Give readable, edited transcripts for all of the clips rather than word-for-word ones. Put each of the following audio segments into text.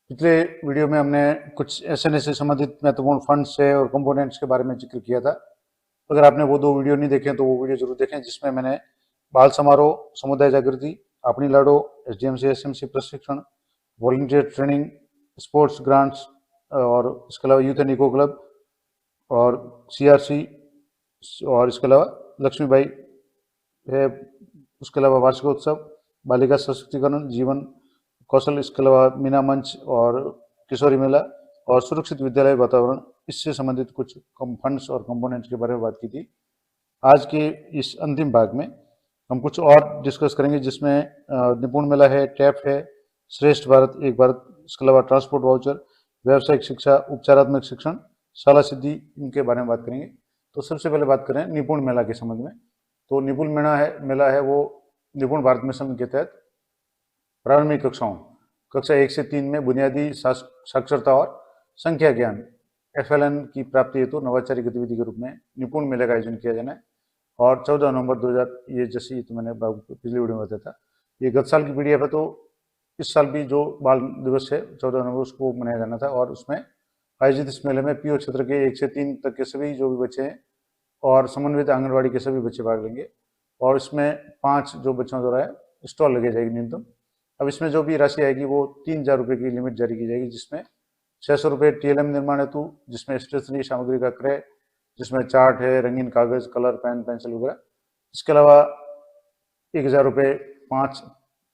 पिछले वीडियो में हमने कुछ एसएनए से संबंधित महत्वपूर्ण फंड्स से और कंपोनेंट्स के बारे में जिक्र किया था। अगर आपने वो दो वीडियो नहीं देखे तो वो वीडियो जरूर देखें, जिसमें मैंने बाल समारोह, समुदाय जागृति, अपनी लड़ो, एसडीएमसी एसएमसी प्रशिक्षण, वॉलंटियर ट्रेनिंग, स्पोर्ट्स ग्रांट्स और इसके अलावा यूथ एंड इको क्लब और सीआरसी और इसके अलावा लक्ष्मीबाई है, उसके अलावा वार्षिक उत्सव, बालिका सशक्तिकरण, जीवन कौशल, इसके अलावा मीना मंच और किशोरी मेला और सुरक्षित विद्यालय वातावरण, इससे संबंधित कुछ फंड्स और कंपोनेंट्स के बारे में बात की थी। आज के इस अंतिम भाग में हम कुछ और डिस्कस करेंगे, जिसमें निपुण मेला है, टैप है, श्रेष्ठ भारत, एक भारत, इसके अलावा ट्रांसपोर्ट वाउचर, व्यावसायिक शिक्षा, उपचारात्मक शिक्षण, शाला सिद्धि, इनके बारे में बात करेंगे। तो सबसे पहले बात करें निपुण मेला के संबंध में। तो निपुण मेला है वो निपुण भारत मिशन के तहत प्रारंभिक कक्षाओं कक्षा 1 से 3 में बुनियादी साक्षरता और संख्या ज्ञान FLN की प्राप्ति हेतु नवाचारी गतिविधि के रूप में निपुण मेले का आयोजन किया जाना है। और 14 नवंबर 2000, ये जैसे तो मैंने पिछली वीडियो में बताया था, ये गत साल की PDF है। तो इस साल भी जो बाल दिवस है 14 नवंबर, उसको मनाया जाना था। और उसमें आयोजित इस मेले में PO क्षेत्र के 1 से 3 तक के सभी जो भी बच्चे हैं और समन्वित आंगनबाड़ी के सभी बच्चे भाग लेंगे। और इसमें 5 जो बच्चों द्वारा है स्टॉल लगे जाएगी न्यूनतम। अब इसमें जो भी राशि आएगी वो 3000 रुपये की लिमिट जारी की जाएगी, जिसमें 600 रुपये TLM निर्माण हेतु, जिसमें स्टेशनरी सामग्री का क्रय, जिसमें चार्ट है, रंगीन कागज, कलर, पेन, पेंसिल वगैरह। इसके अलावा 1000 रुपये 5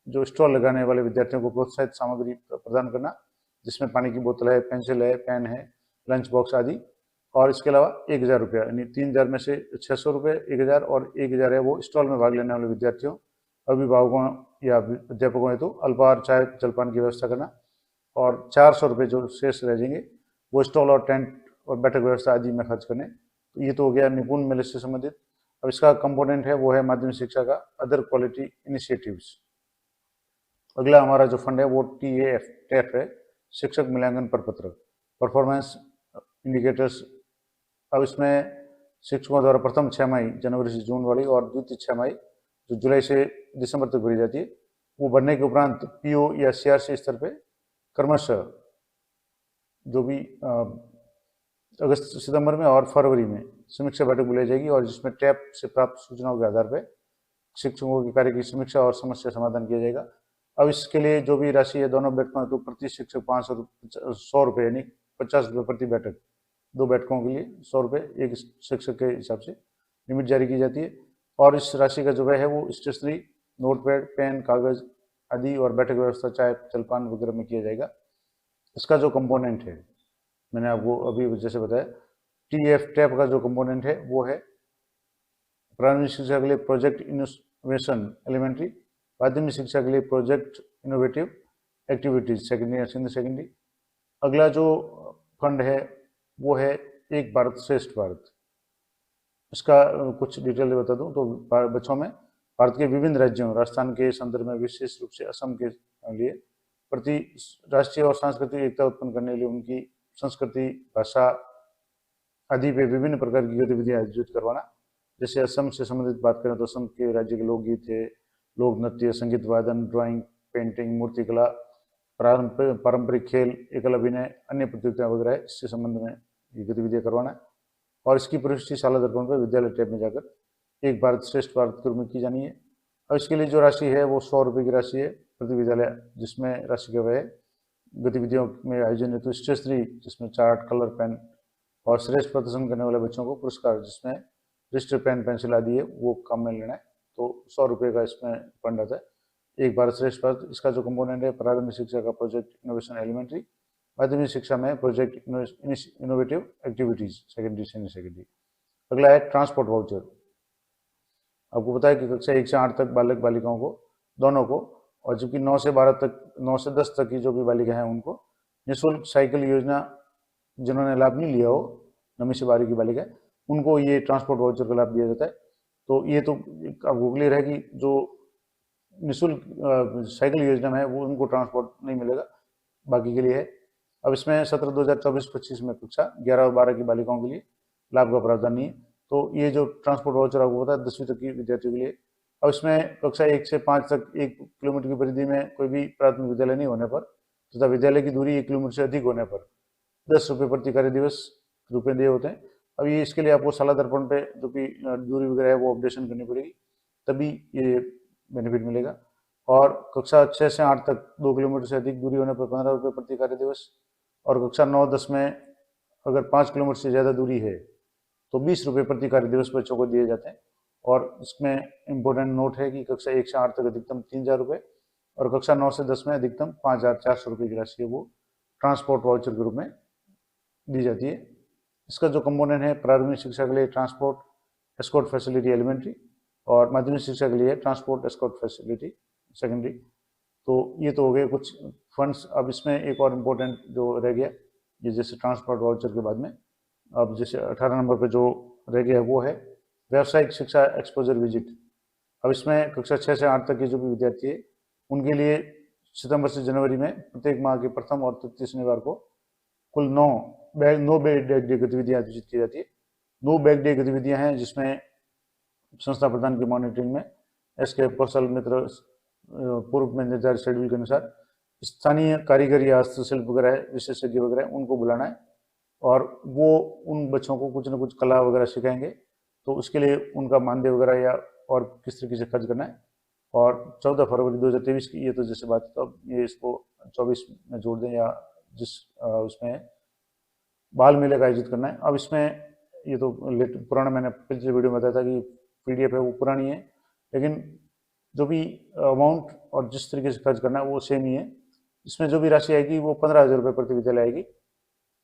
जो स्टॉल लगाने वाले विद्यार्थियों को प्रोत्साहित सामग्री प्रदान करना, जिसमें पानी की बोतल है, पेंसिल है, पेन है, लंच बॉक्स आदि। और इसके अलावा 1000 रुपया, यानी 3000 में से 600 रुपये, 1000 और 1000 है वो स्टॉल में भाग लेने वाले विद्यार्थियों, अभिभावकों या अध्यापकों हेतु अल्पाहार, चाय, जलपान की व्यवस्था करना। और 400 रुपये जो शेष रह जाएंगे वो स्टॉल और टेंट और बैठक व्यवस्था आदि में खर्च करने। तो ये तो हो गया निपुण मेले से संबंधित। अब इसका कंपोनेंट है वो है माध्यमिक शिक्षा का अदर क्वालिटी इनिशिएटिव्स। अगला हमारा जो फंड है वो TAF है, शिक्षक मूल्यांकन प्रपत्र, परफॉर्मेंस इंडिकेटर्स। अब इसमें शिक्षकों द्वारा प्रथम 6 जनवरी से जून वाली और द्वितीय 6 जो जुलाई से दिसंबर तक भरी जाती है, वो भरने के उपरांत PO या CRC स्तर पे क्रमशः जो भी अगस्त सितंबर में और फरवरी में समीक्षा बैठक बुलाई जाएगी, और जिसमें टैप से प्राप्त सूचनाओं के आधार पर शिक्षकों के कार्य की समीक्षा और समस्या समाधान किया जाएगा। अब इसके लिए जो भी राशि है दोनों बैठकों तो प्रति शिक्षक 100 रुपये, यानी 50 रुपये प्रति बैठक, 2 बैठकों के लिए 100 रुपये एक शिक्षक के हिसाब से लिमिट जारी की जाती है। और इस राशि का जो है वो स्टेशनरी, नोटपैड, पेन, कागज आदि और बैठक व्यवस्था, चाय, जलपान वगैरह में किया जाएगा। इसका जो कंपोनेंट है मैंने आपको अभी जैसे बताया, टैप का जो कंपोनेंट है वो है प्रारंभिक शिक्षा के लिए प्रोजेक्ट इनोवेशन एलिमेंट्री, माध्यमिक शिक्षा के लिए प्रोजेक्ट इनोवेटिव एक्टिविटीज सेकेंडरी और सीनियर सेकेंडरी। अगला जो फंड है वो है एक भारत श्रेष्ठ भारत। इसका कुछ डिटेल बता दूं तो बच्चों में भारत के विभिन्न राज्यों, राजस्थान के संदर्भ में विशेष रूप से असम के लिए प्रति राष्ट्रीय और सांस्कृतिक एकता उत्पन्न करने के लिए उनकी संस्कृति, भाषा आदि पे विभिन्न प्रकार की गतिविधियां आयोजित करवाना। जैसे असम से संबंधित बात करें तो असम के राज्य के लोकगीत है, लोक नृत्य, संगीत वादन, ड्राइंग, पेंटिंग, मूर्तिकला, पारंपरिक खेल, एकल अभिनय, अन्य प्रतियोगिताएं वगैरह है, इससे संबंध में ये गतिविधियां करवाना है। और इसकी प्रविष्टि शाला दर्पण पर विद्यालय टैब में जाकर एक भारत श्रेष्ठ भारत के रूप में की जानी है। और इसके लिए जो राशि है वो 100 रुपये की राशि है प्रति विद्यालय, जिसमें राशि का व्यय गतिविधियों में आयोजन हेतु स्टेशनरी, जिसमें चार्ट, कलर, पेन और श्रेष्ठ प्रदर्शन करने वाले बच्चों को पुरस्कार, जिसमें रजिस्टर, पेन, पेंसिल आदि है वो काम में लेना है। तो 100 रुपये का इसमें फंड आता है। एक भारत श्रेष्ठ भारत, इसका जो कंपोनेंट है प्रारंभिक शिक्षा का प्रोजेक्ट इनोवेशन एलिमेंट्री, माध्यमिक शिक्षा में project innovative activities secondary, senior secondary. अगला है ट्रांसपोर्ट वाउचर। आपको पता है कि कक्षा 1 से 8 तक बालक बालिकाओं को दोनों को, और जबकि 9 से 12 तक, 9 से 10 तक की जो भी बालिका हैं उनको निःशुल्क साइकिल योजना, जिन्होंने लाभ नहीं लिया हो, 9वीं से 12वीं की बालिका, उनको ये ट्रांसपोर्ट वाउचर का लाभ दिया जाता है। तो ये तो आपको क्लियर है कि जो निःशुल्क साइकिल योजना में है वो उनको ट्रांसपोर्ट नहीं मिलेगा, बाकी के लिए है। अब इसमें सत्र 2024-25 में कक्षा 11 और 12 की बालिकाओं के लिए लाभ का प्रावधान नहीं है। तो ये जो ट्रांसपोर्ट वाउचर आपको पता है 10वीं तक की विद्यार्थियों के लिए। अब इसमें कक्षा 1 से 5 तक 1 किलोमीटर की परिधि में कोई भी प्राथमिक विद्यालय नहीं होने पर तथा विद्यालय की दूरी 1 किलोमीटर से अधिक होने पर 10 रुपये प्रति कार्य दिवस रुपये दिए होते हैं। अब ये इसके लिए आपको साला दर्पण पे जो कि दूरी वगैरह है वो अपडेशन करनी पड़ेगी, तभी ये बेनिफिट मिलेगा। और कक्षा 6 से 8 तक 2 किलोमीटर से अधिक दूरी होने पर 15 रुपये प्रति कार्य दिवस, और कक्षा 9-10 में अगर 5 किलोमीटर से ज़्यादा दूरी है तो 20 रुपये प्रति कार्य दिवस बच्चों को दिए जाते हैं। और इसमें इम्पोर्टेंट नोट है कि कक्षा 1 से 8 तक अधिकतम 3000 रुपये और कक्षा 9 से 10 में अधिकतम 5400 रुपये की राशि है वो ट्रांसपोर्ट वाउचर के रूप में दी जाती है। इसका जो कंपोनेंट है प्रारंभिक शिक्षा के लिए ट्रांसपोर्ट एस्कॉर्ट फैसिलिटी एलिमेंट्री, और माध्यमिक शिक्षा के लिए ट्रांसपोर्ट एस्कॉर्ट फैसिलिटी सेकेंडरी। तो ये तो हो गए कुछ फंड्स। अब इसमें एक और इम्पोर्टेंट जो रह गया, ये जैसे ट्रांसपोर्ट वाउचर के बाद में अब जैसे 18 नंबर पे जो रह गया वो है व्यावसायिक शिक्षा एक्सपोजर विजिट। अब इसमें कक्षा 6 से 8 तक के जो भी विद्यार्थी है उनके लिए सितंबर से जनवरी में प्रत्येक माह के प्रथम और तृतीय शनिवार को कुल 9 बैग डे गतिविधियां आयोजित की जाती है। 9 बैग डे गतिविधियां हैं जिसमें संस्था प्रधान की मॉनिटरिंग में एसके कौशल मित्र पूर्व में निर्धारित शेड्यूल के अनुसार स्थानीय कारीगर या हस्तशिल्प वगैरह विशेषज्ञ वगैरह उनको बुलाना है, और वो उन बच्चों को कुछ न कुछ कला वगैरह सिखाएंगे। तो उसके लिए उनका मानदेय वगैरह या और किस तरीके से खर्च करना है। और 14 फरवरी 2023 की ये तो जैसे बात है, तो अब ये इसको 24 में जोड़ दें या जिस उसमें बाल मेले का आयोजित करना है। अब इसमें ये तो पुराना मैंने पिछले वीडियो में बताया था कि PDF है वो पुरानी है, लेकिन जो भी अमाउंट और जिस तरीके से खर्च करना है वो सेम ही है। इसमें जो भी राशि आएगी वो 15,000 रुपये प्रति विद्यालय आएगी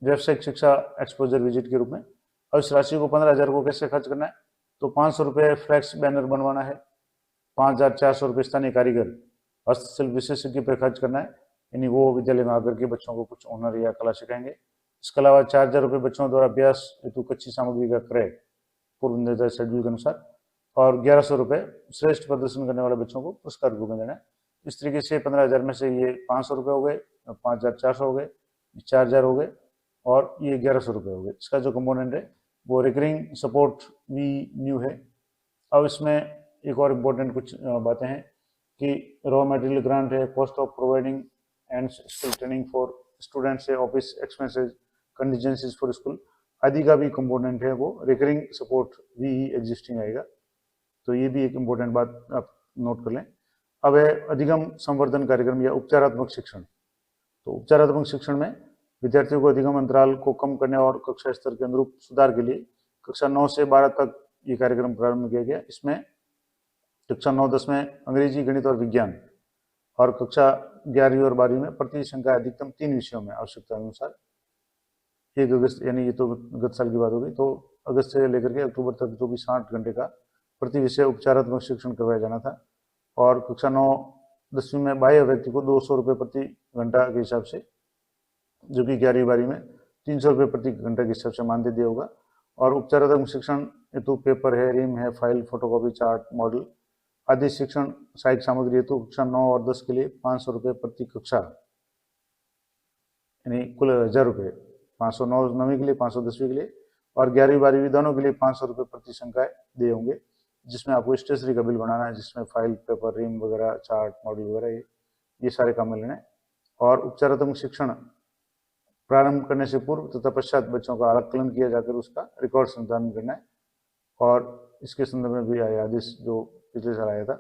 व्यावसायिक शिक्षा एक्सपोजर विजिट के रूप में। अब इस राशि को 15,000 को कैसे खर्च करना है, तो 500 रुपये फ्लैक्स बैनर बनवाना है, 5,400 रुपये स्थानीय कारीगर हस्तशिल्प विशेषज्ञ पर खर्च करना है, यानी वो विद्यालय में आकर के बच्चों को कुछ हुनर या कला सिखाएंगे। इसके अलावा 4,000 रुपये बच्चों द्वारा अभ्यास हेतु कच्ची सामग्री का क्रय पूर्व निर्धारित शेड्यूल के अनुसार, और 1100 रुपये श्रेष्ठ प्रदर्शन करने वाले बच्चों को पुरस्कार रूप में देना है। इस तरीके से 15,000 में से ये 500 रुपये हो गए, 5,400 हो गए, 4,000 हो गए और ये 1100 रुपये हो गए। इसका जो कंपोनेंट है वो रिकरिंग सपोर्ट भी न्यू है। अब इसमें एक और इम्पोर्टेंट कुछ बातें हैं कि रॉ मटेरियल ग्रांट है, cost of providing and skill training for students है, office expenses, contingencies for school आदि का भी कंपोनेंट है वो रिकरिंग सपोर्ट भी एग्जिस्टिंग आएगा। तो ये भी एक इम्पोर्टेंट बात आप नोट कर लें। अब है अधिगम संवर्धन कार्यक्रम या उपचारात्मक शिक्षण। तो उपचारात्मक शिक्षण में विद्यार्थियों को अधिगम अंतराल को कम करने और कक्षा स्तर के अनुरूप सुधार के लिए कक्षा 9 से 12 तक ये कार्यक्रम प्रारंभ किया गया। इसमें कक्षा 9-10 में अंग्रेजी, गणित और विज्ञान, और कक्षा 11वीं और 12वीं में प्रति संख्या अधिकतम 3 विषयों में आवश्यकता अनुसार 1 अगस्त, यानी ये तो गत साल की बात हो गई, तो अगस्त से लेकर के अक्टूबर तक जो भी 60 घंटे का प्रति विषय उपचारात्मक शिक्षण करवाया जाना था। और कक्षा 9-10वीं में बाह्य व्यक्ति को 200 रुपये प्रति घंटा के हिसाब से, जो कि 11वीं-12वीं में 300 रुपये प्रति घंटा के हिसाब से मानदेय दिया होगा। और उपचारात्मक शिक्षण हेतु पेपर है, रिम है, फाइल, फोटोकॉपी, चार्ट, मॉडल आदि शिक्षण सहायक सामग्री हेतु कक्षा 9 और 10 के लिए 500 रुपये प्रति कक्षा, यानी कुल 1000 रुपये, 500 9वीं के लिए, 500 10वीं के लिए, और 11वीं-12वीं दोनों के लिए 500 रुपये प्रति संख्या दिए होंगे, जिसमें आपको स्टेशनरी का बिल बनाना है, जिसमें फाइल, पेपर, रिम वगैरह, चार्ट, मॉडल वगैरह ये सारे काम लेने हैं। और उपचारात्मक शिक्षण प्रारंभ करने से पूर्व तथा पश्चात बच्चों का आकलन किया जाकर उसका रिकॉर्ड संचालन करना है। और इसके संदर्भ में भी आया आदेश जो पिछले साल आया था,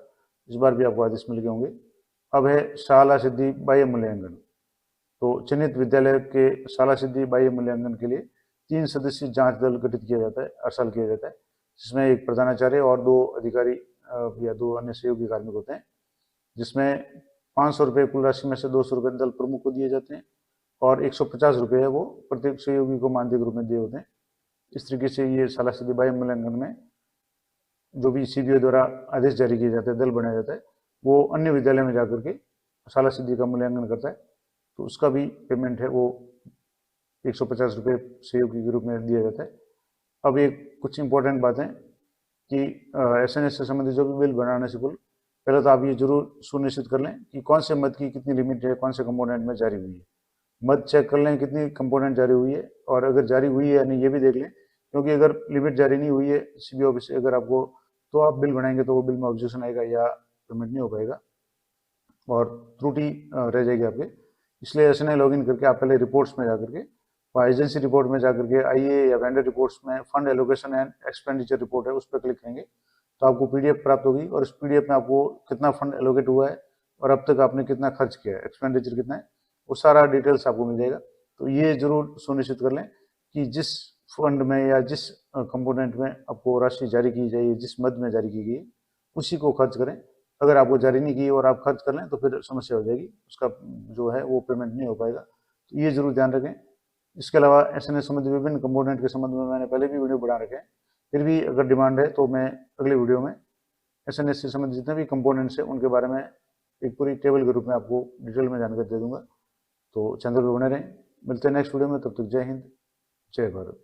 इस बार भी आपको आदेश मिल गए होंगे। अब है शाला सिद्धि बाह्य मूल्यांकन। तो चयनित विद्यालय के शाला सिद्धि बाह्य मूल्यांकन के लिए 3 सदस्यीय जांच दल गठित किया जाता है, हर साल किया जाता है, जिसमें एक प्रधानाचार्य और 2 अधिकारी या 2 अन्य सहयोगी कार्मिक होते हैं, जिसमें 500 रुपये कुल राशि में से 200 रुपये दल प्रमुख को दिए जाते हैं और 150 रुपये है वो प्रत्येक सहयोगी को मानदेय के रूप में दिए होते हैं। इस तरीके से ये शाला सिद्धि बाह्य मूल्यांकन में जो भी CBO द्वारा आदेश जारी किए जाते हैं, दल बनाया जाता है, वो अन्य विद्यालय में जाकर के शाला सिद्धि का मूल्यांकन करता है। तो उसका भी पेमेंट है वो 150 रुपये सहयोगी के रूप में दिया जाता है। अब एक कुछ इंपॉर्टेंट बातें कि SNS से संबंधित जो भी बिल बनाने से पूर्व पहले तो आप ये जरूर सुनिश्चित कर लें कि कौन से मद की कितनी लिमिट है, कौन से कंपोनेंट में जारी हुई है। मद चेक कर लें कितनी कंपोनेंट जारी हुई है, और अगर जारी हुई है या नहीं ये भी देख लें, क्योंकि अगर लिमिट जारी नहीं हुई है CBO ऑफिस से अगर आपको, तो आप बिल बनाएंगे तो वो बिल में ऑब्जेक्शन आएगा या पेमेंट नहीं हो पाएगा और त्रुटि रह जाएगी आपके। इसलिए ऐसे लॉगिन करके आप पहले रिपोर्ट्स में जाकर के, वहाँ एजेंसी रिपोर्ट में जाकर के आईए या वेंडर रिपोर्ट्स में fund allocation and expenditure report है, उस पर क्लिक करेंगे तो आपको पीडीएफ प्राप्त होगी, और इस पीडीएफ में आपको कितना फंड एलोकेट हुआ है और अब तक आपने कितना खर्च किया है, एक्सपेंडिचर कितना है, वो सारा डिटेल्स आपको मिल जाएगा। तो ये जरूर सुनिश्चित कर लें कि जिस फंड में या जिस कंपोनेंट में आपको राशि जारी की जाए, जिस मद में जारी की गई है, उसी को खर्च करें। अगर आपको जारी नहीं की और आप खर्च कर लें तो फिर समस्या हो जाएगी, उसका जो है वो पेमेंट नहीं हो पाएगा। तो ये जरूर ध्यान रखें। इसके अलावा एसएनएस संबंधी विभिन्न कंपोनेंट के संबंध में मैंने पहले भी वीडियो बना रखे हैं, फिर भी अगर डिमांड है तो मैं अगले वीडियो में एसएनएस से संबंधित जितने भी कंपोनेंट्स हैं उनके बारे में एक पूरी टेबल के रूप में आपको डिटेल में जानकारी दे दूंगा। तो चैनल पर बने रहें, मिलते हैं नेक्स्ट वीडियो में, तब तक जय हिंद, जय भारत।